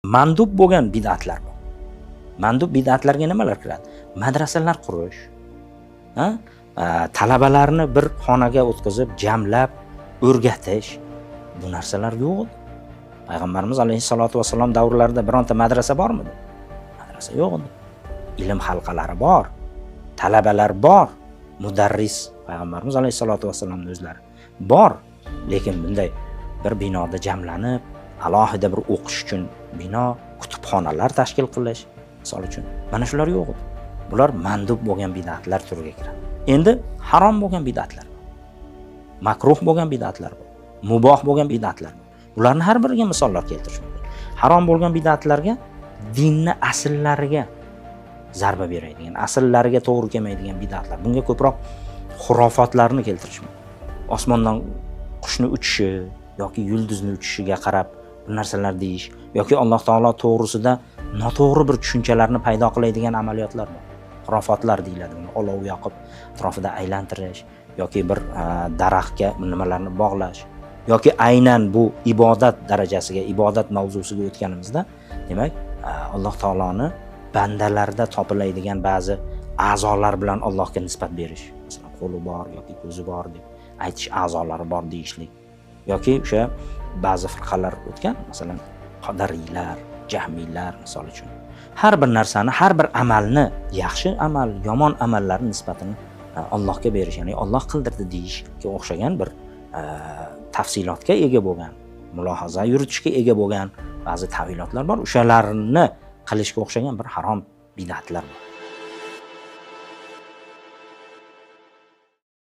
Mandub bo'lgan bid'atlar bor. Mandub bid'atlarga nimalar kiradi? Madrasalar qurish, talabalarni bir xonaga o'tkazib, jamlab, o'rgatish, bu narsalar yo'q. Payg'ambarimiz alayhisolatu vasallam davrlarida bironta madrasa bormidi? Madrasa yo'q edi. Ilm halqalari bor, talabalar bor, mudarris Payg'ambarimiz alayhisolatu vasallamning o'zlari bor, lekin bunday bir binoda jamlanib, alohida bir o'qish uchun bino, kutubxonalar tashkil qilish, misol uchun, mana shular yo'q edi. Bular mandub bo'lgan bid'atlar turiga kiradi. Endi harom bo'lgan bid'atlar bor. Makruh bo'lgan bid'atlar bor. Muboh bo'lgan bid'atlar bor. Bularni har biriga misollar keltirish mumkin. Harom bo'lgan bid'atlarga dinni asllariga zarba beradigan, asllariga to'g'ri kelmaydigan bid'atlar. Bunga ko'proq xurofotlarni keltirish mumkin. Osmondan qushni uchishi yoki yulduzni uchishiga qarab bu narsalar deyish yoki Alloh taolo to'g'risida noto'g'ri bir tushunchalarni paydo qiladigan amaliyotlar bor. Xurofotlar deyiladi. Buni olov yoqib atrofida aylantirish yoki bir daraxtga nimalarni bog'lash yoki aynan bu ibodat darajasiga, ibodat mavzusiga o'tganimizda, demak, Alloh taoloni bandalarda topiladigan ba'zi a'zolar bilan Allohga nisbat berish. Masalan, qo'li bor yoki ko'zi bor deb aytish, a'zolari bor deyishlik. Yoki o'sha ba'zi firqalar o'tgan, masalan, qadariylar, jahmiylar misol uchun. Har bir narsani, har bir amalni, yaxshi amal, yomon amallarning nisbatini Allohga berish, ya'ni Alloh qildirdi deyishga o'xshagan bir tafsilotga ega bo'lgan, mulohaza yuritishga ega bo'lgan ba'zi ta'vilotlar bor. O'shalarni qilishga o'xshagan bir harom bid'atlar bor.